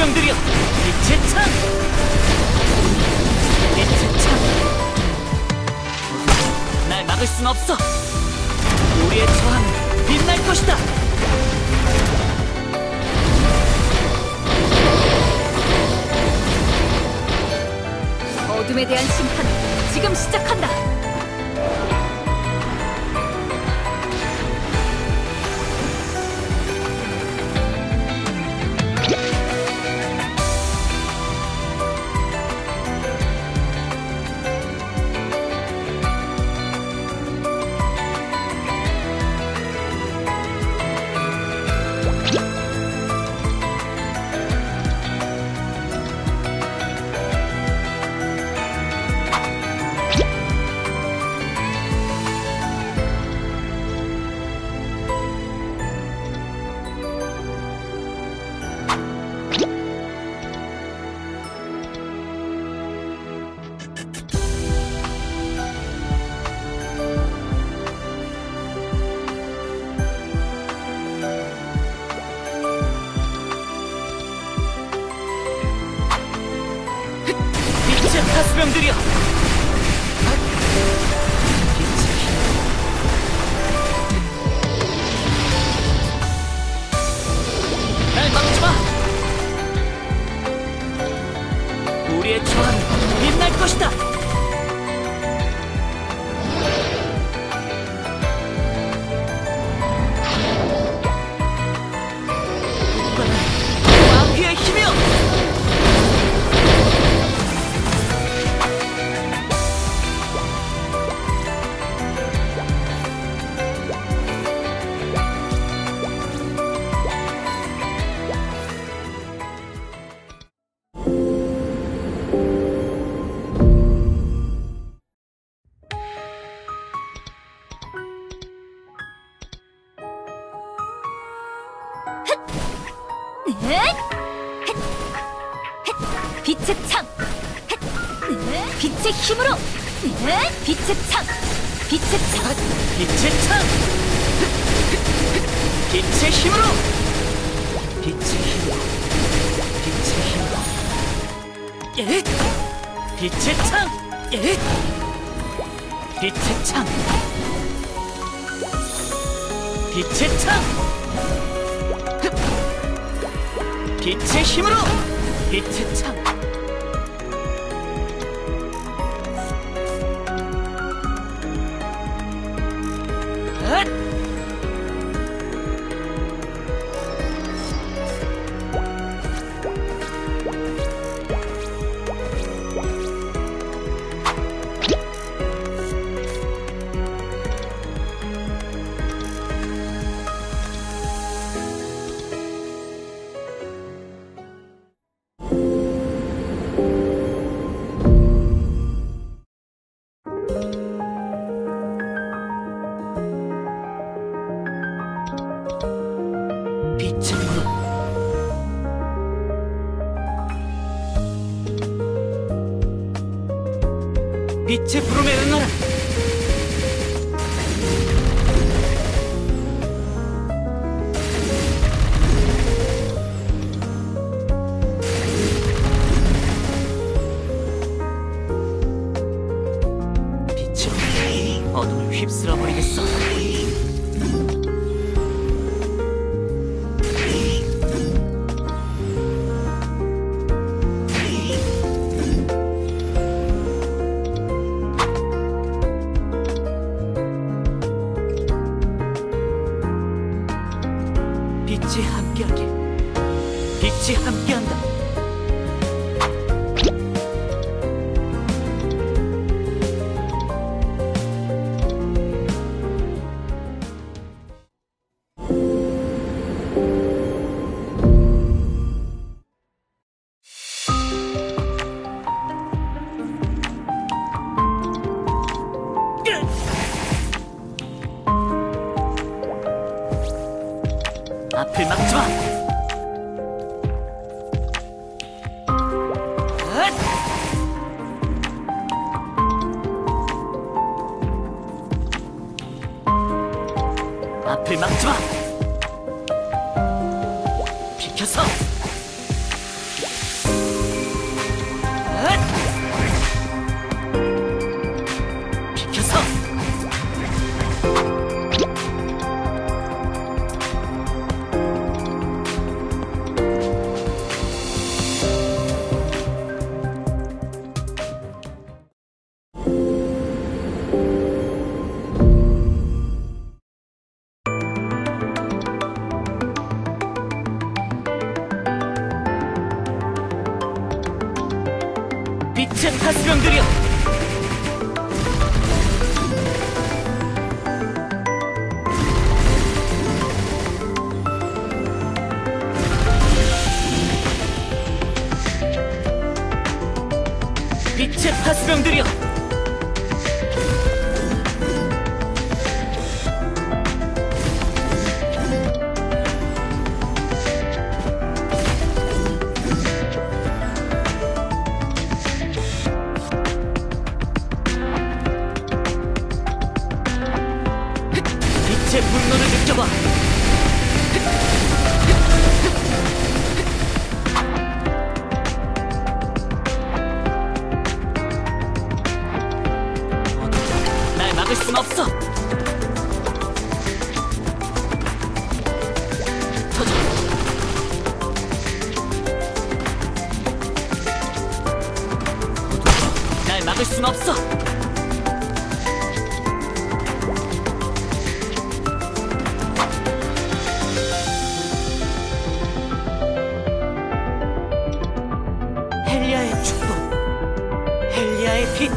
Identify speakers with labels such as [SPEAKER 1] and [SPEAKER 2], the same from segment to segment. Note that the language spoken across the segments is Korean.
[SPEAKER 1] 하수병들이여, 빛의 창! 빛의 창! 날 막을 순 없어! 우리의 저항은 빛날 것이다!
[SPEAKER 2] 어둠에 대한 심판은 지금 시작한다! 하수병들이여! 날 막지마! 우리의 저항은 빛날 것이다! 마귀의 힘이여! 빛의 창! 빛의 힘으로! 빛의 창! 빛의 창!
[SPEAKER 1] 빛의 창! 빛의 힘으로! 빛의 힘으로! 빛의 힘으로! 예! 빛의 창! 예! 빛의 창! 빛의 창! 빛의 힘으로! 빛의 창! 빛의 부름에 응하라! 빛이 어둠을 휩쓸어버리겠어! 빛이 함께하길. 빛이 함께한다. 앞을 막지마! 앞을 막지마! 비켜서! 빛의 파수병들이여, 빛의 파수병들이여, 빛의 분노를 느껴봐. 날 막을 순 없어. 터져. 날 막을 순 없어. 헬리아의 축복, 헬리아의 빛.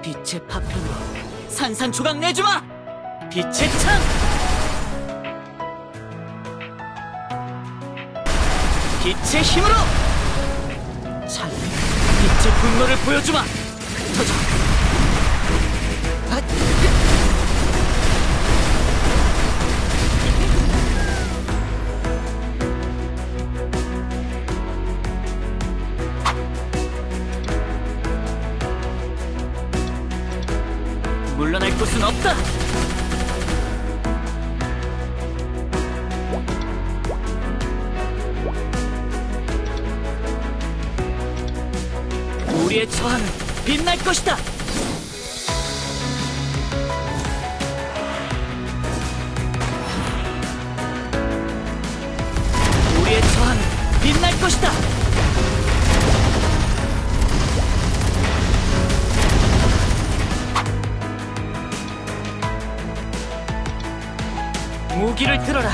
[SPEAKER 1] 빛의 파편으로 산산조각 내주마! 빛의 창! 빛의 힘으로! 찬 빛의 분노를 보여주마! 터져! 앗! 물러날 곳은 없다! 우리의 저항은 빛날 것이다! 우리의 저항은 빛날 것이다! 무기를 들어라.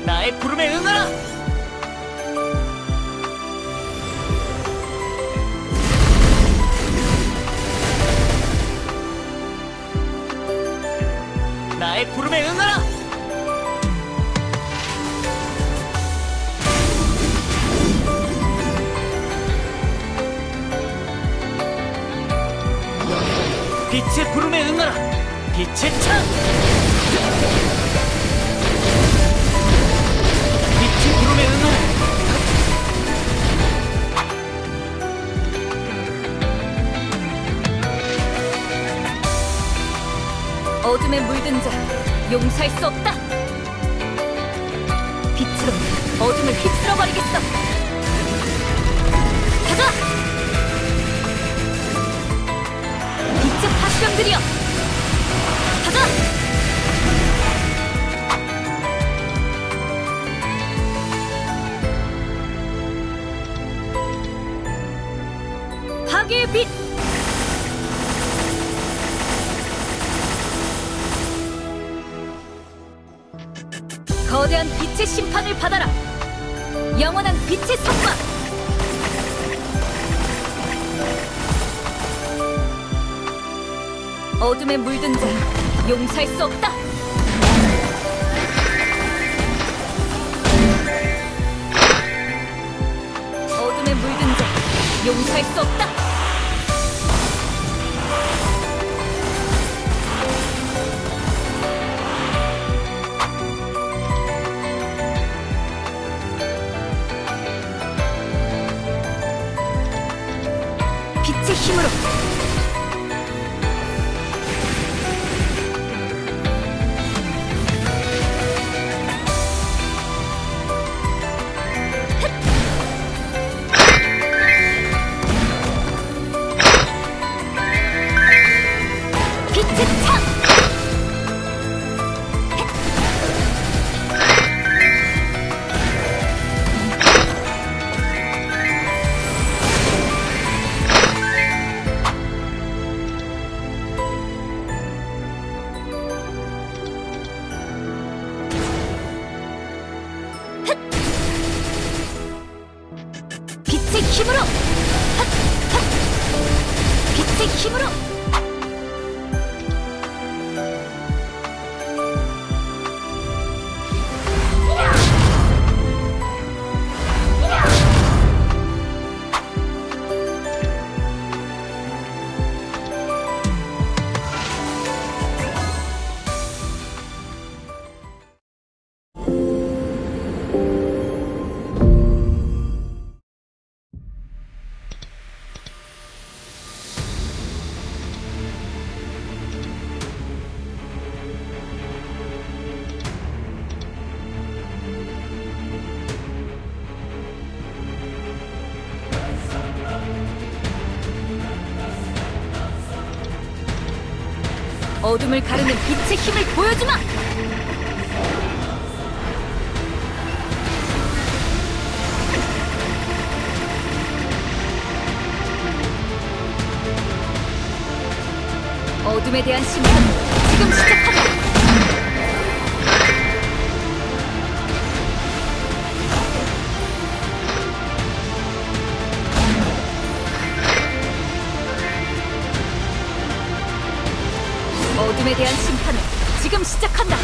[SPEAKER 1] 나의 부름에 응하라. 나의 부름에 응하라. 빛의 부름에 응하라! 빛의 창! 빛의 부름에 응하라!
[SPEAKER 2] 어둠에 물든 자 용서할 수 없다. 빛으로 어둠을 휩쓸어버리겠어. 가자! 빛의 파수병들이여, 가자! 파괴의 빛! 거대한 빛의 심판을 받아라. 영원한 빛의 선막! 어둠에 물든 자 용서할 수 없다. 어둠에 물든 자 용서할 수 없다. 빛의 창! 빛의 힘으로! 핫! 핫! 빛의 힘으로! 어둠을 가르는 빛의 힘을 보여주마! 어둠에 대한 심판 지금 시작한다! 어둠에 대한 심판을 지금 시작한다!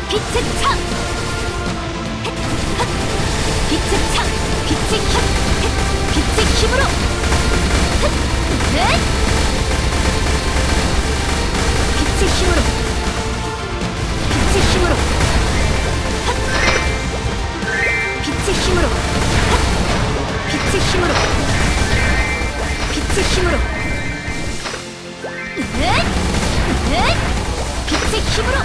[SPEAKER 2] 빛의 창! 빛의 창! 빛의 힘! 빛의 힘으로! 빛의 힘으로! 빛의 힘으로! 빛의 힘으로! 빛의 힘으로! 빛의 힘으로! 빛의 힘으로!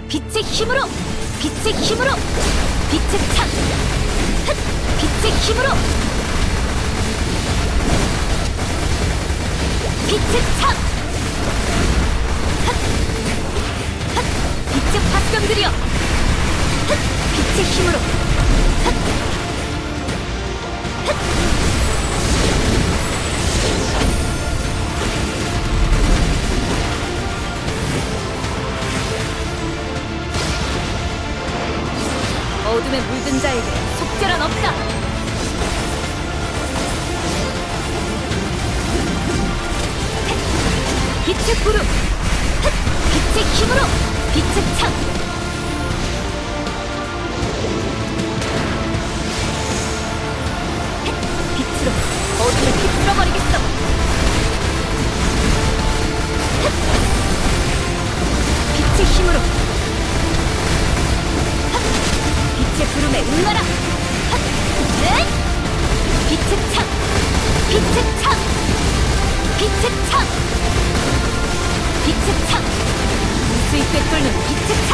[SPEAKER 2] 빛의 힘으로! 빛의 힘으로! 빛의 창! 흑! 빛의 힘으로! 빛의 창! 빛의 파병들이여! 빛의 힘으로! 어둠에 물든 자에게 속죄란 없다! 빛의 구름! 빛의 힘으로! 빛의 창! 빛으로 어둠을 비틀어버리겠어! 빛의 힘으로! 빛의 구름에 응하라! 빛의 창! 빛의 창! 빛의 창! 빛의 창! 무수히 꿰뚫는 빛의 창!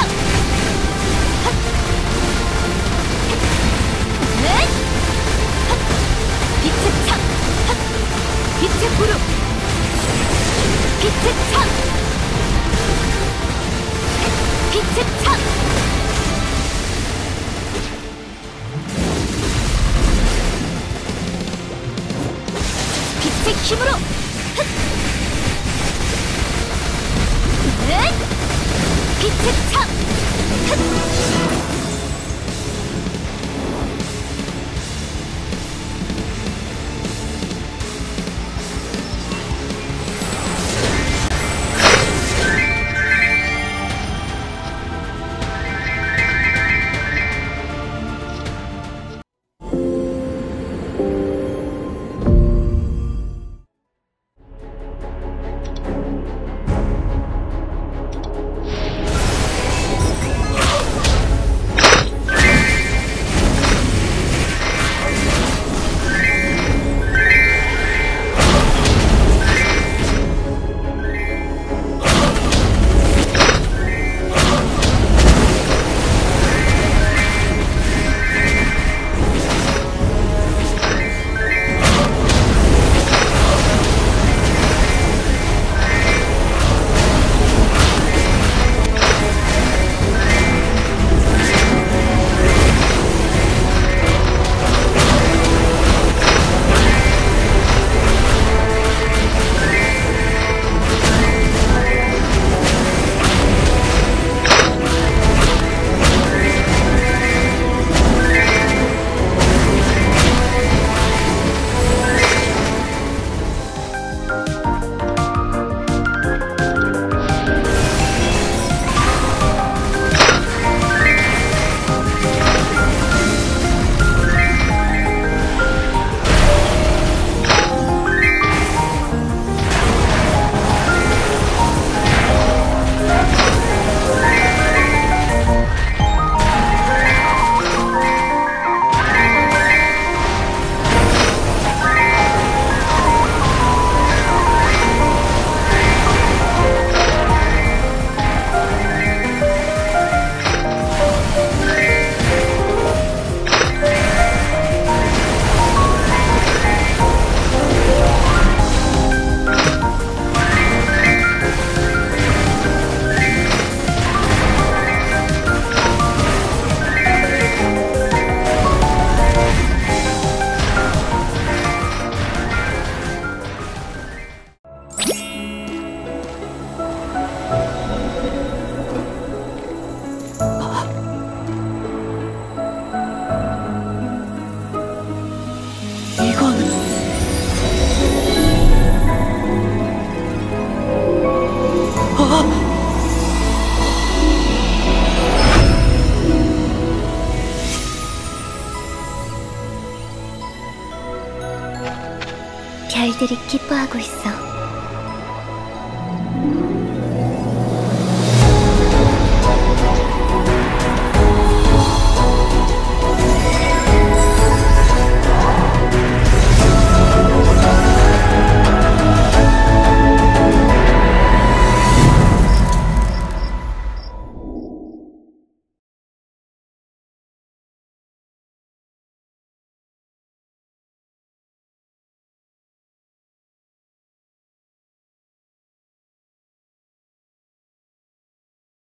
[SPEAKER 2] 빛의 창! 빛의 구름! 빛의 창! 빛의 창! 빛의 힘으로! 빛의 창!
[SPEAKER 3] 별들이 기뻐하고 있어.